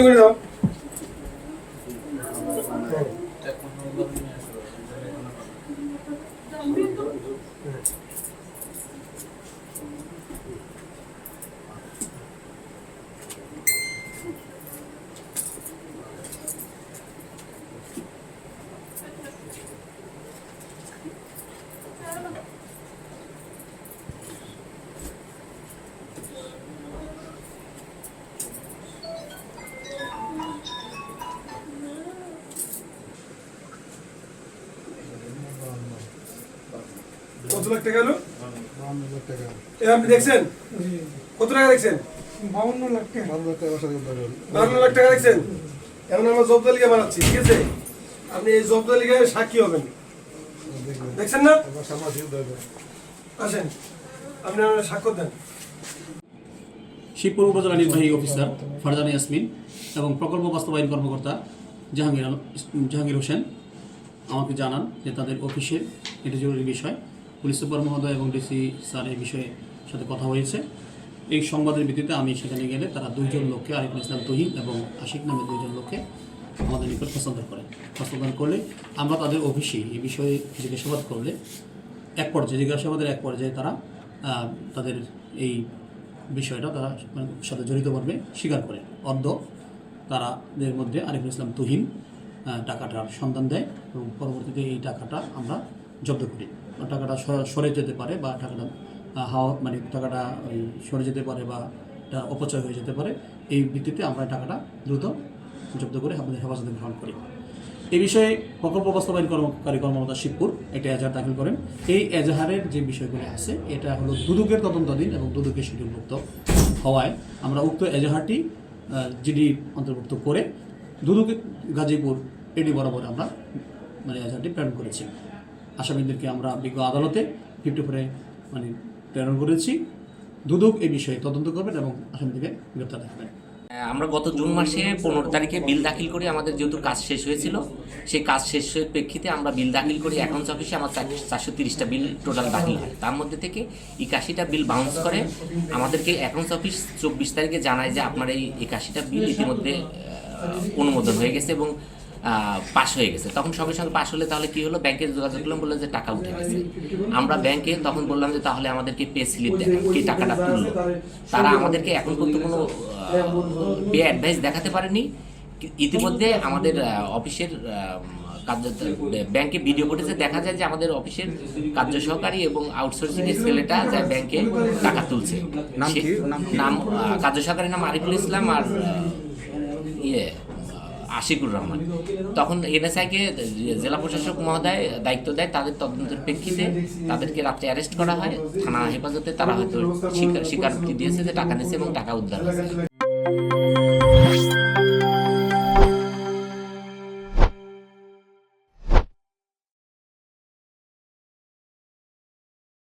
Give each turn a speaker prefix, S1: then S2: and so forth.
S1: তুমি দাও। কত লাখ টাকা হলো? 52 লাখ টাকা। আপনি দেখছেন কত টাকা দেখছেন? 52 লাখ টাকা। 52 লাখ টাকা দেখছেন। এখন আমরা জব্দ তালিকা বানাচ্ছি, ঠিক আছে? আপনি এই জব্দ তালিকায় সাক্ষী হবেন, দেখছেন না? আসেন, আপনি আমার স্বাক্ষর দেন।
S2: শিবপুর উপজেলা নির্বাহী অফিসার ফারজানা ইয়াসমিন এবং প্রকল্প বাস্তবায়ন কর্মকর্তা জাহাঙ্গীর হোসেন আমাকে জানান যে তাদের অফিসে এটি জরুরি বিষয়। পুলিশ সুপার মহোদয় এবং ডিসি স্যার এই বিষয়ে সাথে কথা হয়েছে। এই সংবাদের ভিত্তিতে আমি সেখানে গেলে তারা 2 জন লোককে, আরিফুল ইসলাম তুহিন এবং আশিক নামে 2 জন লোককে আমাদের নিকট হস্তান্তর করেন। হস্তান্তর করলে আমরা তাদের অফিসে এই বিষয়ে জিজ্ঞাসাবাদ করলে জিজ্ঞাসাবাদের এক পর্যায়ে তারা তাদের এই বিষয়টা তারা সাথে জড়িত মর্মে স্বীকার করে। তাদের মধ্যে আরিফুল ইসলাম তুহিন টাকাটার সন্ধান দেয় এবং পরবর্তীতে এই টাকাটা আমরা জব্দ করি। টাকাটা সরে যেতে পারে বা টাকাটা টাকাটা সরে যেতে পারে বা এটা অপচয় হয়ে যেতে পারে। এই ভিত্তিতে আমরা টাকাটা দ্রুত জব্দ করে আমাদের হেফাজতে গ্রহণ করি। এই বিষয়ে প্রকল্প বাস্তবায়ন কর্মকর্তা শিবপুর একটা এজাহার দাখিল করেন। এই এজাহারের যে বিষয়গুলো আছে এটা হলো দুদকের তদন্তাধীন এবং দুদকের শিডিউলভুক্ত হওয়ায় আমরা উক্ত এজাহারটি জিডি অন্তর্ভুক্ত করে দুদকের গাজীপুর এডি বরাবর আমরা এজাহারটি প্রেরণ করেছি। আসামিদেরকে আমরা বিজ্ঞ আদালতে 54 প্রেরণ করেছি। দুদক এই বিষয়ে তদন্ত করবেন এবং আসামিদেরকে গ্রেপ্তার রাখবেন।
S3: আমরা গত জুন মাসে 15 তারিখে বিল দাখিল করি। আমাদের যেহেতু কাজ শেষ হয়েছিল, সেই কাজ শেষের প্রেক্ষিতে আমরা বিল দাখিল করি। অ্যাকাউন্টস অফিসে আমার 430টা বিল টোটাল দাখিল হয়। তার মধ্যে থেকে 81টা বিল বাউন্স করে। আমাদেরকে অ্যাকাউন্টস অফিস 24 তারিখে জানায় যে আপনার এই 81টা বিল ইতিমধ্যে অনুমোদন হয়ে গেছে এবং পাস হয়ে গেছে। তখন সঙ্গে সঙ্গে পাস হলে তাহলে কী হলো, ব্যাংকে যোগাযোগ করলাম, বললো যে টাকা উঠে গেছে। আমরা ব্যাংকে তখন বললাম যে তাহলে আমাদেরকে পে স্লিপ দেখান, কি টাকাটা তুললো। তারা আমাদেরকে এখন পর্যন্ত কোনো পে অ্যাডভাইস দেখাতে পারেনি। ইতিমধ্যে আমাদের অফিসের ব্যাংকে ভিডিও ফুটেজে দেখা যায় যে আমাদের অফিসের কার্য সহকারী এবং আউটসোর্সিংয়ের ছেলেটা যা ব্যাংকে টাকা তুলছে। নাম কার্য সহকারীর নাম আরিফুল ইসলাম আর আশিকুর রহমান। তখন এনএসআইকে জেলা প্রশাসক মহোদয় দায়িত্ব দেয়। তাদের তদন্তের প্রেক্ষিতে তাদেরকে রাত্রে অ্যারেস্ট করা হয় থানা হেফাজতে। তারা হয়তো স্বীকারোক্তি দিয়েছে যে টাকা নিয়েছে এবং টাকা উদ্ধার হয়েছে।